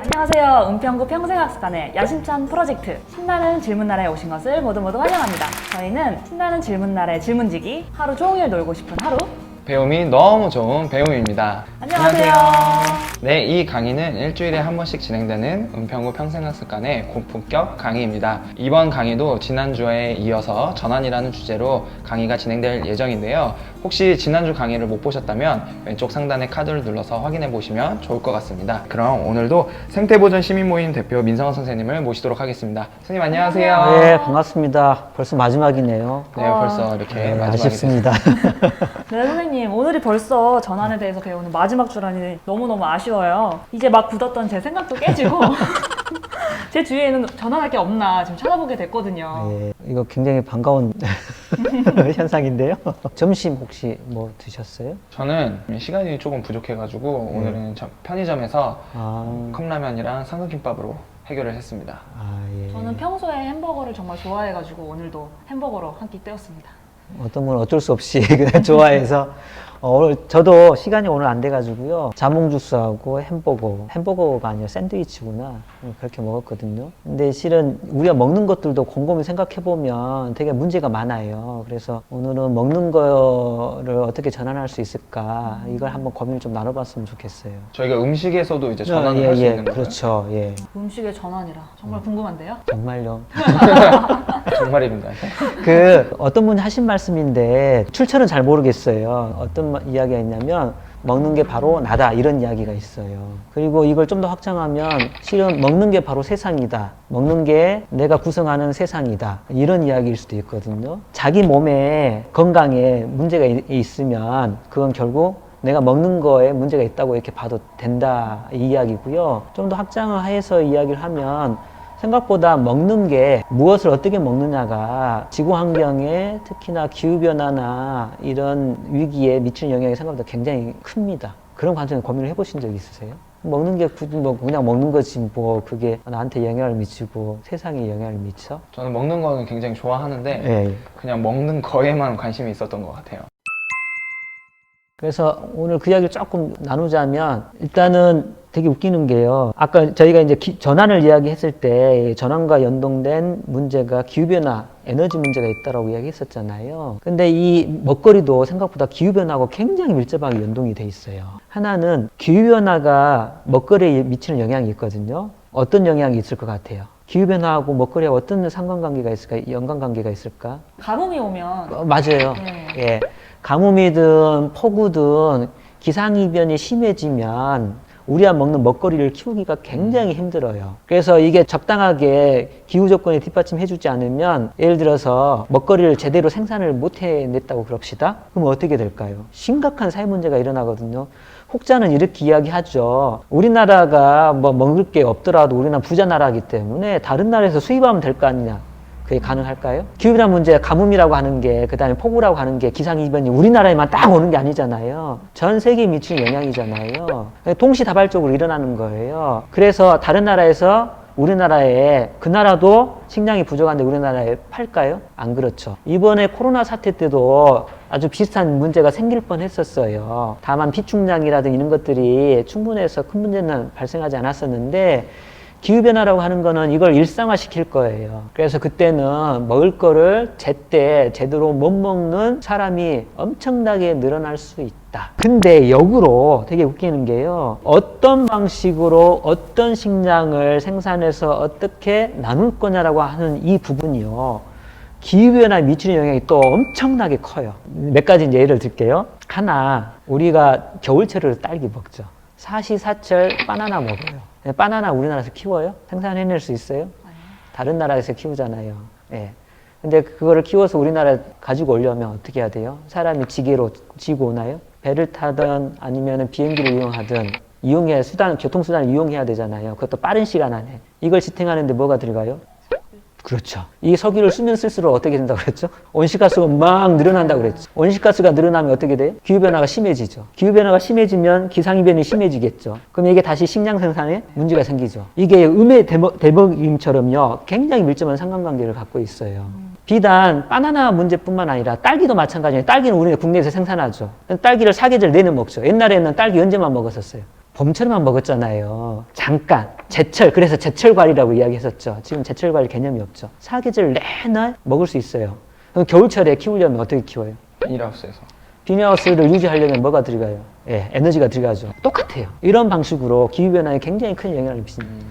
안녕하세요. 은평구 평생학습관의 야심찬 프로젝트 신나는 질문나라에 오신 것을 모두 환영합니다. 저희는 신나는 질문나라의 질문지기 하루 종일 놀고 싶은 하루 배움이 너무 좋은 배움입니다. 안녕하세요. 네, 이 강의는 일주일에 한 번씩 진행되는 은평구 평생학습관의 고품격 강의입니다. 이번 강의도 지난주에 이어서 전환이라는 주제로 강의가 진행될 예정인데요. 혹시 지난주 강의를 못 보셨다면 왼쪽 상단의 카드를 눌러서 확인해 보시면 좋을 것 같습니다. 그럼 오늘도 생태보전 시민모임 대표 민성원 선생님을 모시도록 하겠습니다. 선생님 안녕하세요. 네, 반갑습니다. 벌써 마지막이네요. 네, 벌써 이렇게 네, 마지막이 아쉽습니다. 네, 선생님 오늘이 벌써 전환에 대해서 배우는 마지막 주라니 너무너무 아쉬워요. 이제 막 굳었던 제 생각도 깨지고 제 주위에는 전환할 게 없나 지금 찾아보게 됐거든요. 네, 이거 굉장히 반가운 현상인데요. 점심 혹시 뭐 드셨어요? 저는 시간이 조금 부족해가지고 오늘은 편의점에서 아, 컵라면이랑 삼각김밥으로 해결을 했습니다. 예. 저는 평소에 햄버거를 정말 좋아해가지고 오늘도 햄버거로 한 끼 때웠습니다. 어떤 분은 어쩔 수 없이 그냥 좋아해서 오늘 저도 시간이 오늘 안 돼가지고요. 자몽 주스하고 햄버거가 아니라 샌드위치구나 그렇게 먹었거든요. 근데 실은 우리가 먹는 것들도 곰곰이 생각해보면 되게 문제가 많아요. 그래서 오늘은 먹는 거를 어떻게 전환할 수 있을까 이걸 한번 고민을 좀 나눠봤으면 좋겠어요. 저희가 음식에서도 이제 전환을 할 수 있는 거예요? 그렇죠. 예. 음식의 전환이라 정말 궁금한데요? 정말요. 정말입니다. 그 어떤 분이 하신 말씀인데 출처는 잘 모르겠어요. 어떤 이야기가 있냐면 먹는 게 바로 나다 이런 이야기가 있어요. 그리고 이걸 좀 더 확장하면 실은 먹는 게 바로 세상이다. 먹는 게 내가 구성하는 세상이다. 이런 이야기일 수도 있거든요. 자기 몸에 건강에 문제가 있으면 그건 결국 내가 먹는 거에 문제가 있다고 이렇게 봐도 된다 이 이야기고요. 좀 더 확장을 해서 이야기를 하면 생각보다 먹는 게 무엇을 어떻게 먹느냐가 지구 환경에 특히나 기후변화나 이런 위기에 미치는 영향이 생각보다 굉장히 큽니다. 그런 관점에서 고민을 해보신 적 있으세요? 먹는 게 뭐 그냥 먹는 거지 뭐 그게 나한테 영향을 미치고 세상에 영향을 미쳐? 저는 먹는 거는 굉장히 좋아하는데 예. 그냥 먹는 거에만 관심이 있었던 것 같아요. 그래서 오늘 그 이야기를 조금 나누자면 일단은 되게 웃기는 게요. 아까 저희가 이제 전환을 이야기했을 때 전환과 연동된 문제가 기후변화, 에너지 문제가 있다라고 이야기했었잖아요. 근데 이 먹거리도 생각보다 기후변화하고 굉장히 밀접하게 연동이 돼 있어요. 하나는 기후변화가 먹거리에 미치는 영향이 있거든요. 어떤 영향이 있을 것 같아요? 기후변화하고 먹거리하고 어떤 상관관계가 있을까? 연관관계가 있을까? 가뭄이 오면 맞아요. 네. 예. 가뭄이든 폭우든 기상이변이 심해지면 우리가 먹는 먹거리를 키우기가 굉장히 힘들어요. 그래서 이게 적당하게 기후 조건이 뒷받침해 주지 않으면 예를 들어서 먹거리를 제대로 생산을 못 해냈다고 그럽시다. 그럼 어떻게 될까요? 심각한 사회 문제가 일어나거든요. 혹자는 이렇게 이야기하죠. 우리나라가 뭐 먹을 게 없더라도 우리나라 부자 나라이기 때문에 다른 나라에서 수입하면 될 거 아니냐. 그게 가능할까요? 기후변화 문제, 가뭄이라고 하는 게, 그 다음에 폭우라고 하는 게 기상이변이 우리나라에만 딱 오는 게 아니잖아요. 전 세계에 미치는 영향이잖아요. 동시다발적으로 일어나는 거예요. 그래서 다른 나라에서 우리나라에 그 나라도 식량이 부족한데 우리나라에 팔까요? 안 그렇죠. 이번에 코로나 사태 때도 아주 비슷한 문제가 생길 뻔했었어요. 다만 비축량이라든지 이런 것들이 충분해서 큰 문제는 발생하지 않았었는데 기후변화라고 하는 거는 이걸 일상화시킬 거예요. 그래서 그때는 먹을 거를 제때 제대로 못 먹는 사람이 엄청나게 늘어날 수 있다. 근데 역으로 되게 웃기는 게요. 어떤 방식으로 어떤 식량을 생산해서 어떻게 나눌 거냐라고 하는 이 부분이요. 기후변화에 미치는 영향이 또 엄청나게 커요. 몇 가지 예를 들게요. 하나, 우리가 겨울철을 딸기 먹죠. 사시사철 바나나 먹어요. 바나나 우리나라에서 키워요? 생산해낼 수 있어요? 다른 나라에서 키우잖아요. 예. 근데 그거를 키워서 우리나라에 가지고 오려면 어떻게 해야 돼요? 사람이 지게로 지고 오나요? 배를 타든 아니면 비행기를 이용하든 교통수단을 이용해야 되잖아요. 그것도 빠른 시간 안에. 이걸 지탱하는데 뭐가 들어가요? 그렇죠. 이 석유를 쓰면 쓸수록 어떻게 된다고 그랬죠? 온실가스가 막 늘어난다고 그랬죠. 온실가스가 늘어나면 어떻게 돼요? 기후변화가 심해지죠. 기후변화가 심해지면 기상이변이 심해지겠죠. 그럼 이게 다시 식량 생산에 문제가 생기죠. 이게 음의 대먹임처럼요. 굉장히 밀접한 상관관계를 갖고 있어요. 비단 바나나 문제뿐만 아니라 딸기도 마찬가지예요. 딸기는 우리가 국내에서 생산하죠. 딸기를 사계절 내내 먹죠. 옛날에는 딸기 언제만 먹었었어요? 봄철만 먹었잖아요. 잠깐 제철, 그래서 제철과일이라고 이야기했었죠. 지금 제철과일 개념이 없죠. 사계절 내내 먹을 수 있어요. 그럼 겨울철에 키우려면 어떻게 키워요? 비닐하우스에서. 비닐하우스를 유지하려면 뭐가 들어가요? 예, 에너지가 들어가죠. 똑같아요. 이런 방식으로 기후변화에 굉장히 큰 영향을 미칩니다.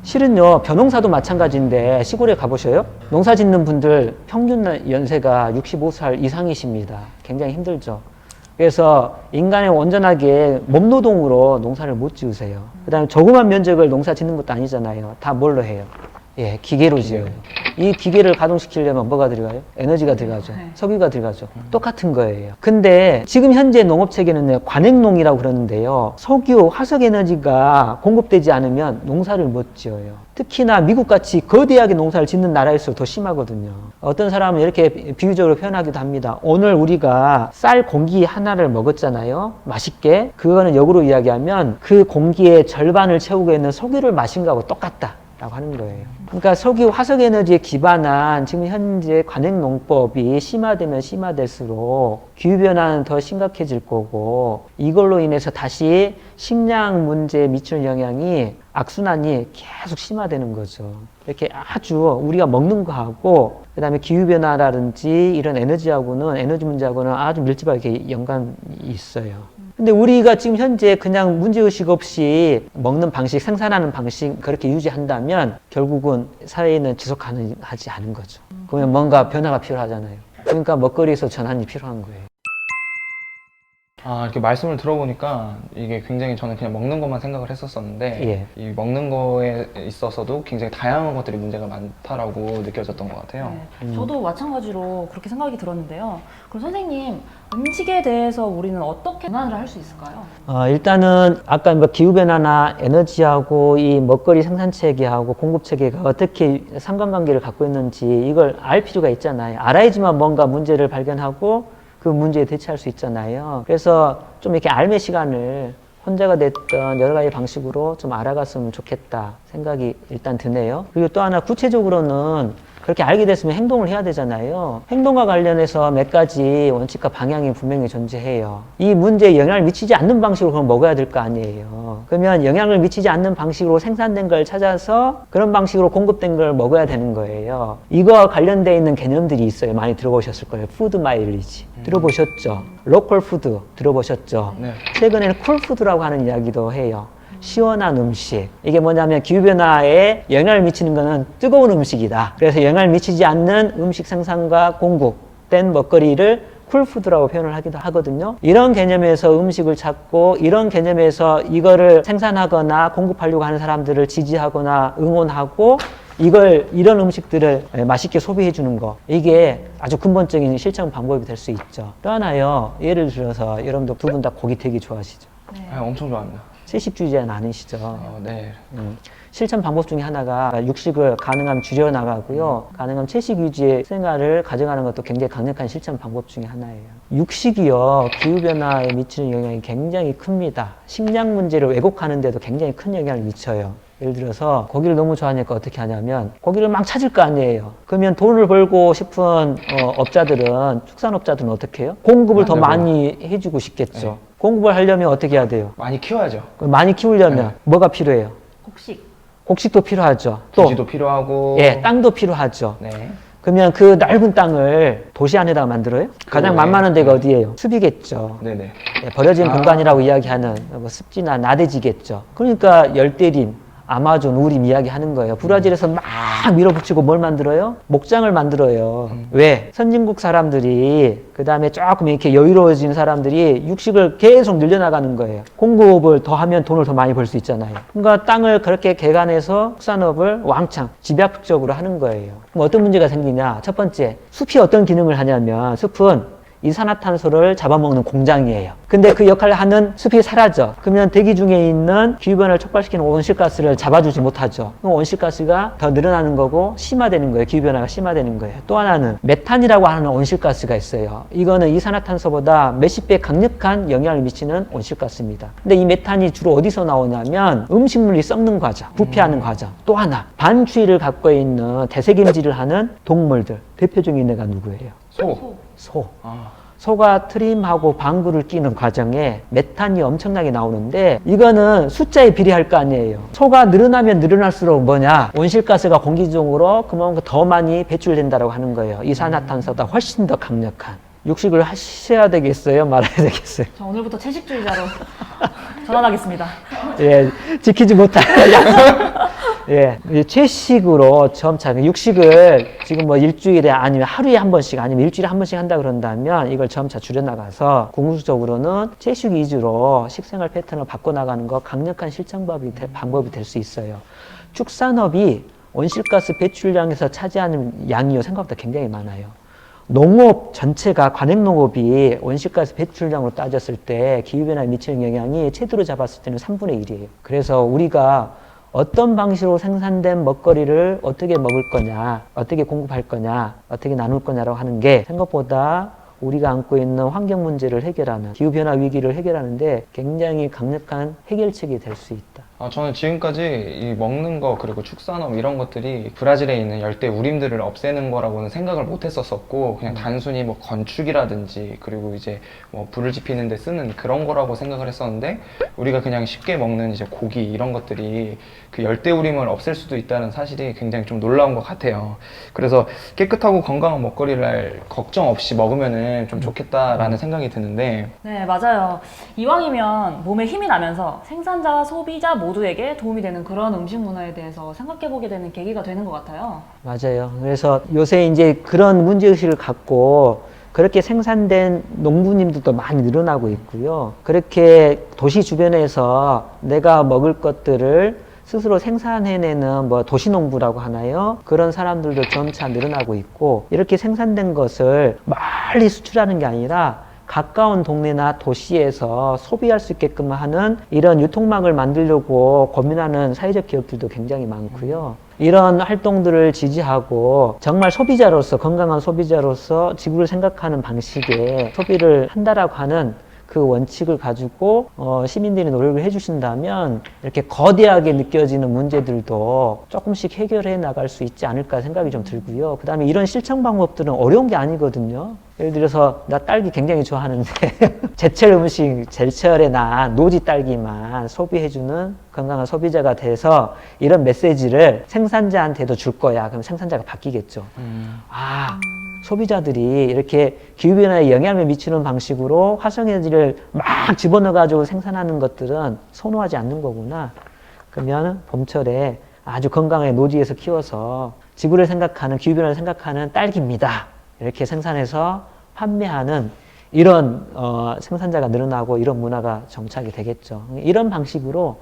실은요, 벼농사도 마찬가지인데 시골에 가보셔요? 농사 짓는 분들 평균 연세가 65살 이상이십니다. 굉장히 힘들죠. 그래서 인간의 온전하게 몸노동으로 농사를 못 지으세요. 그 다음에 조그만 면적을 농사 짓는 것도 아니잖아요. 다 뭘로 해요? 예, 기계로 지어요. 이 기계를 가동시키려면 뭐가 들어가요? 에너지가 들어가죠. 네. 석유가 들어가죠. 똑같은 거예요. 근데 지금 현재 농업 체계는 관행농이라고 그러는데요. 석유, 화석 에너지가 공급되지 않으면 농사를 못 지어요. 특히나 미국같이 거대하게 농사를 짓는 나라일수록 더 심하거든요. 어떤 사람은 이렇게 비유적으로 표현하기도 합니다. 오늘 우리가 쌀 공기 하나를 먹었잖아요. 맛있게. 그거는 역으로 이야기하면 그 공기의 절반을 채우고 있는 석유를 마신 거하고 똑같다 라고 하는 거예요. 그러니까 석유, 화석 에너지에 기반한 지금 현재 관행 농법이 심화되면 심화될수록 기후변화는 더 심각해질 거고, 이걸로 인해서 다시 식량 문제에 미치는 영향이 악순환이 계속 심화되는 거죠. 이렇게 아주 우리가 먹는 거하고 그다음에 기후변화라든지 이런 에너지하고는, 에너지 문제하고는 아주 밀접하게 연관이 있어요. 근데 우리가 지금 현재 그냥 문제의식 없이 먹는 방식, 생산하는 방식 그렇게 유지한다면 결국은 사회는 지속 가능하지 않은 거죠. 그러면 뭔가 변화가 필요하잖아요. 그러니까 먹거리에서 전환이 필요한 거예요. 아, 이렇게 말씀을 들어보니까 이게 굉장히 저는 그냥 먹는 것만 생각을 했었었는데 예. 이 먹는 거에 있어서도 굉장히 다양한 것들이 문제가 많다라고 느껴졌던 것 같아요. 네, 저도 마찬가지로 그렇게 생각이 들었는데요. 그럼 선생님, 음식에 대해서 우리는 어떻게 전환을 할 수 있을까요? 일단은 아까 뭐 기후변화나 에너지하고 이 먹거리 생산체계하고 공급체계가 어떻게 상관관계를 갖고 있는지 이걸 알 필요가 있잖아요. 알아야지만 뭔가 문제를 발견하고 그 문제에 대처할 수 있잖아요. 그래서 좀 이렇게 알매 시간을 혼자가 됐던 여러 가지 방식으로 좀 알아갔으면 좋겠다 생각이 일단 드네요. 그리고 또 하나 구체적으로는 그렇게 알게 됐으면 행동을 해야 되잖아요. 행동과 관련해서 몇 가지 원칙과 방향이 분명히 존재해요. 이 문제에 영향을 미치지 않는 방식으로 그럼 먹어야 될 거 아니에요. 그러면 영향을 미치지 않는 방식으로 생산된 걸 찾아서 그런 방식으로 공급된 걸 먹어야 되는 거예요. 이거와 관련되어 있는 개념들이 있어요. 많이 들어보셨을 거예요. 푸드 마일리지. 들어보셨죠? 로컬 푸드 들어보셨죠? 네. 최근에는 쿨푸드라고 하는 이야기도 해요. 시원한 음식. 이게 뭐냐면 기후변화에 영향을 미치는 것은 뜨거운 음식이다. 그래서 영향을 미치지 않는 음식 생산과 공급된 먹거리를 쿨푸드라고 표현을 하기도 하거든요. 이런 개념에서 음식을 찾고 이런 개념에서 이거를 생산하거나 공급하려고 하는 사람들을 지지하거나 응원하고 이런 음식들을 맛있게 소비해 주는 거, 이게 아주 근본적인 실천 방법이 될 수 있죠. 또 하나요, 예를 들어서 여러분들 두 분 다 고기 되게 좋아하시죠? 네. 아, 엄청 좋아합니다. 채식주의자는 아니시죠? 네. 실천 방법 중에 하나가 육식을 가능하면 줄여나가고요. 가능하면 채식 위주의 생활을 가져가는 것도 굉장히 강력한 실천 방법 중에 하나예요. 육식이요, 기후변화에 미치는 영향이 굉장히 큽니다. 식량 문제를 왜곡하는 데도 굉장히 큰 영향을 미쳐요. 예를 들어서 고기를 너무 좋아하니까 어떻게 하냐면 고기를 막 찾을 거 아니에요. 그러면 돈을 벌고 싶은 업자들은, 축산업자들은 어떻게 해요? 공급을 더 많이 해주고 싶겠죠. 네. 공급을 하려면 어떻게 해야 돼요? 많이 키워야죠. 많이 키우려면 네. 뭐가 필요해요? 곡식. 곡식도 필요하죠. 또 부지도 필요하고. 예, 땅도 필요하죠. 네. 그러면 그 넓은 땅을 도시 안에다가 만들어요? 가장 만만한 데가 어디예요? 숲이겠죠. 네네. 예, 버려진 공간이라고 이야기하는 뭐 습지나 나대지겠죠. 그러니까 열대림, 아마존, 우림 이야기하는 거예요. 브라질에서 막 밀어붙이고 뭘 만들어요? 목장을 만들어요. 왜? 선진국 사람들이, 그 다음에 조금 이렇게 여유로워진 사람들이 육식을 계속 늘려나가는 거예요. 공급을 더 하면 돈을 더 많이 벌 수 있잖아요. 그러니까 땅을 그렇게 개간해서 축산업을 왕창 집약적으로 하는 거예요. 그럼 어떤 문제가 생기냐? 첫 번째, 숲이 어떤 기능을 하냐면, 숲은 이산화탄소를 잡아먹는 공장이에요. 근데 그 역할을 하는 숲이 사라져. 그러면 대기 중에 있는 기후변화를 촉발시키는 온실가스를 잡아주지 못하죠. 그럼 온실가스가 더 늘어나는 거고 심화되는 거예요. 기후변화가 심화되는 거예요. 또 하나는 메탄이라고 하는 온실가스가 있어요. 이거는 이산화탄소보다 몇십 배 강력한 영향을 미치는 온실가스입니다. 근데 이 메탄이 주로 어디서 나오냐면 음식물이 썩는 과정, 부패하는 과정. 또 하나, 반추위를 갖고 있는 대세김질을 하는 동물들. 대표적인 애가 누구예요? 소. 소가 트림하고 방구를 끼는 과정에 메탄이 엄청나게 나오는데 이거는 숫자에 비례할 거 아니에요. 소가 늘어나면 늘어날수록 뭐냐? 온실가스가 공기 중으로 그만큼 더 많이 배출된다고 하는 거예요. 이산화탄소보다 훨씬 더 강력한. 육식을 하셔야 되겠어요? 말아야 되겠어요? 저 오늘부터 채식주의자로 전환하겠습니다. 예, 지키지 못할 예, 채식으로 점차 육식을 지금 뭐 일주일에 아니면 하루에 한 번씩 아니면 일주일에 한 번씩 한다 그런다면 이걸 점차 줄여나가서 궁극적으로는 채식 위주로 식생활 패턴을 바꿔나가는 거 강력한 방법이 될 수 있어요. 축산업이 온실가스 배출량에서 차지하는 양이요 생각보다 굉장히 많아요. 농업 전체가 관행농업이 온실가스 배출량으로 따졌을 때 기후변화에 미치는 영향이 최대로 잡았을 때는 3분의 1이에요. 그래서 우리가 어떤 방식으로 생산된 먹거리를 어떻게 먹을 거냐, 어떻게 공급할 거냐, 어떻게 나눌 거냐라고 하는 게 생각보다 우리가 안고 있는 환경 문제를 해결하는, 기후변화 위기를 해결하는데 굉장히 강력한 해결책이 될 수 있다. 저는 지금까지 이 먹는 거 그리고 축산업 이런 것들이 브라질에 있는 열대 우림들을 없애는 거라고는 생각을 못 했었었고 그냥 단순히 뭐 건축이라든지 그리고 이제 뭐 불을 지피는 데 쓰는 그런 거라고 생각을 했었는데 우리가 그냥 쉽게 먹는 이제 고기 이런 것들이 그 열대 우림을 없앨 수도 있다는 사실이 굉장히 좀 놀라운 것 같아요. 그래서 깨끗하고 건강한 먹거리를 걱정 없이 먹으면은 좀 좋겠다라는 생각이 드는데 네, 맞아요. 이왕이면 몸에 힘이 나면서 생산자와 소비자 모두에게 도움이 되는 그런 음식 문화에 대해서 생각해보게 되는 계기가 되는 것 같아요. 맞아요. 그래서 요새 이제 그런 문제의식을 갖고 그렇게 생산된 농부님들도 많이 늘어나고 있고요. 그렇게 도시 주변에서 내가 먹을 것들을 스스로 생산해내는 뭐 도시농부라고 하나요? 그런 사람들도 점차 늘어나고 있고 이렇게 생산된 것을 멀리 수출하는 게 아니라 가까운 동네나 도시에서 소비할 수 있게끔 하는 이런 유통망을 만들려고 고민하는 사회적 기업들도 굉장히 많고요. 이런 활동들을 지지하고 정말 소비자로서 건강한 소비자로서 지구를 생각하는 방식의 소비를 한다라고 하는 그 원칙을 가지고 시민들이 노력을 해주신다면 이렇게 거대하게 느껴지는 문제들도 조금씩 해결해 나갈 수 있지 않을까 생각이 좀 들고요. 그 다음에 이런 실천 방법들은 어려운 게 아니거든요. 예를 들어서 나 딸기 굉장히 좋아하는데 제철 음식, 제철에 난 노지 딸기만 소비해주는 건강한 소비자가 돼서 이런 메시지를 생산자한테도 줄 거야. 그럼 생산자가 바뀌겠죠. 소비자들이 이렇게 기후변화에 영향을 미치는 방식으로 화성에너지를 막 집어넣어가지고 생산하는 것들은 선호하지 않는 거구나. 그러면 봄철에 아주 건강하게 노지에서 키워서 지구를 생각하는, 기후변화를 생각하는 딸기입니다. 이렇게 생산해서 판매하는 이런 생산자가 늘어나고 이런 문화가 정착이 되겠죠. 이런 방식으로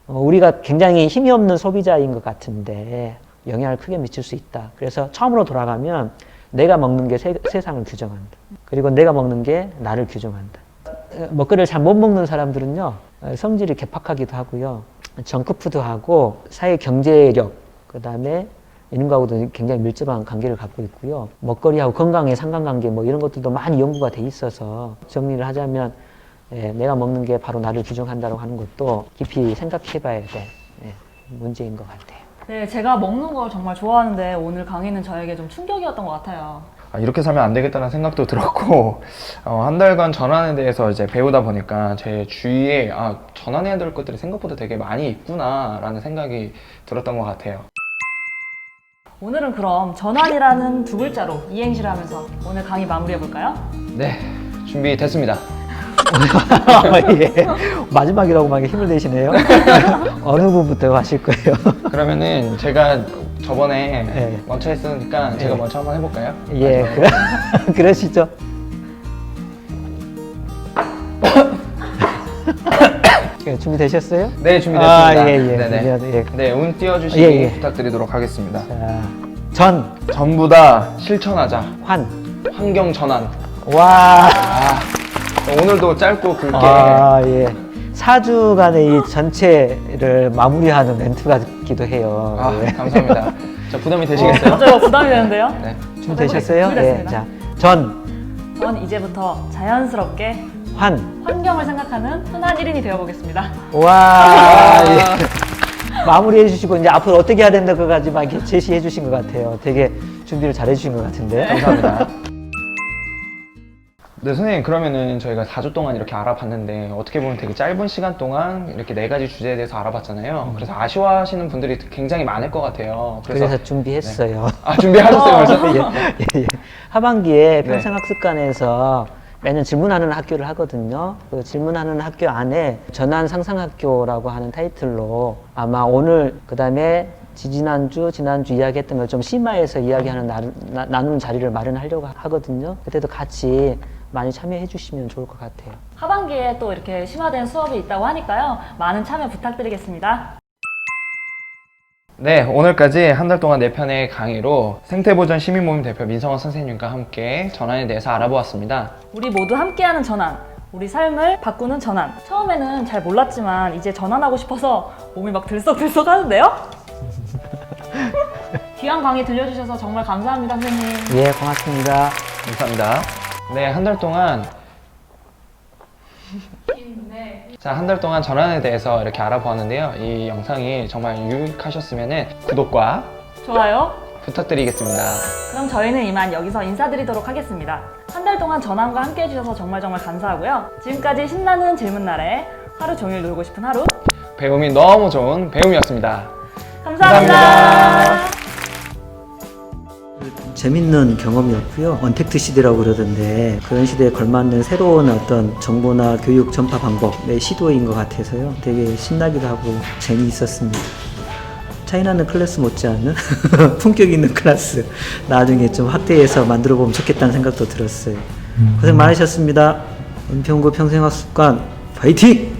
우리가 굉장히 힘이 없는 소비자인 것 같은데 영향을 크게 미칠 수 있다. 그래서 처음으로 돌아가면 내가 먹는 게 세상을 규정한다. 그리고 내가 먹는 게 나를 규정한다. 먹거리를 잘 못 먹는 사람들은요, 성질이 개팍하기도 하고요, 정크푸드하고 사회 경제력, 그 다음에 이런 거하고도 굉장히 밀접한 관계를 갖고 있고요. 먹거리하고 건강의 상관관계 뭐 이런 것들도 많이 연구가 돼 있어서 정리를 하자면 내가 먹는 게 바로 나를 규정한다고 하는 것도 깊이 생각해 봐야 될 문제인 것 같아요. 네, 제가 먹는 걸 정말 좋아하는데 오늘 강의는 저에게 좀 충격이었던 것 같아요. 이렇게 살면 안 되겠다는 생각도 들었고 한 달간 전환에 대해서 이제 배우다 보니까 제 주위에 전환해야 될 것들이 생각보다 되게 많이 있구나 라는 생각이 들었던 것 같아요. 오늘은 그럼 전환이라는 두 글자로 이행시를 하면서 오늘 강의 마무리해볼까요? 네, 준비됐습니다. 예. 마지막이라고 막 힘을 내시네요. 어느 분부터 하실 거예요? 그러면은 제가 저번에 네. 먼저 했으니까 제가 먼저 한번 해볼까요? 예, 그러시죠. 준비되셨어요? 네, 준비됐습니다. 예. 네네. 네, 운 띄워주시기 예. 부탁드리도록 하겠습니다. 자, 전부 다 실천하자. 환, 환경 전환. 와. 오늘도 짧고 굵게 아, 예. 4주간의 이 전체를 마무리하는 멘트 같기도 해요. 예. 감사합니다. 자, 부담이 되시겠어요? 갑자기 부담이 되는데요? 네. 준비되셨어요? 준비됐습니다. 자, 전, 전 이제부터 자연스럽게 환. 환경을 생각하는 흔한 1인이 되어보겠습니다. 와. 예. 마무리해 주시고 이제 앞으로 어떻게 해야 된다고까지 막 이렇게 제시해 주신 것 같아요. 되게 준비를 잘해 주신 것 같은데. 감사합니다. 네, 선생님, 그러면은 저희가 4주 동안 이렇게 알아봤는데 어떻게 보면 되게 짧은 시간 동안 이렇게 4가지 주제에 대해서 알아봤잖아요. 그래서 아쉬워하시는 분들이 굉장히 많을 것 같아요. 그래서 준비했어요. 준비하셨어요, 벌써? 예. 하반기에 평생학습관에서 매년 질문하는 학교를 하거든요. 그 질문하는 학교 안에 전환 상상학교라고 하는 타이틀로 아마 오늘 그다음에 지난주 이야기했던 걸 좀 심화해서 이야기하는 나누는 자리를 마련하려고 하거든요. 그때도 같이 많이 참여해 주시면 좋을 것 같아요. 하반기에 또 이렇게 심화된 수업이 있다고 하니까요. 많은 참여 부탁드리겠습니다. 네, 오늘까지 한 달 동안 4편의 강의로 생태보전 시민모임 대표 민성원 선생님과 함께 전환에 대해서 알아보았습니다. 우리 모두 함께하는 전환, 우리 삶을 바꾸는 전환. 처음에는 잘 몰랐지만 이제 전환하고 싶어서 몸이 막 들썩들썩 하는데요? 귀한 강의 들려주셔서 정말 감사합니다, 선생님. 예, 고맙습니다. 감사합니다. 네, 한 달 동안 자, 한 달 동안 전환에 대해서 이렇게 알아보았는데요. 이 영상이 정말 유익하셨으면 구독과 좋아요. 부탁드리겠습니다. 그럼 저희는 이만 여기서 인사드리도록 하겠습니다. 한 달 동안 전환과 함께 해주셔서 정말 감사하고요. 지금까지 신나는 질문날에 하루 종일 놀고 싶은 하루. 배움이 너무 좋은 배움이었습니다. 감사합니다. 재밌는 경험이었고요. 언택트 시대라고 그러던데 그런 시대에 걸맞는 새로운 어떤 정보나 교육 전파 방법의 시도인 것 같아서요. 되게 신나기도 하고 재미있었습니다. 차이나는 클래스 못지않는 품격 있는 클래스 나중에 좀 확대해서 만들어 보면 좋겠다는 생각도 들었어요. 고생 많으셨습니다. 은평구 평생학습관 파이팅!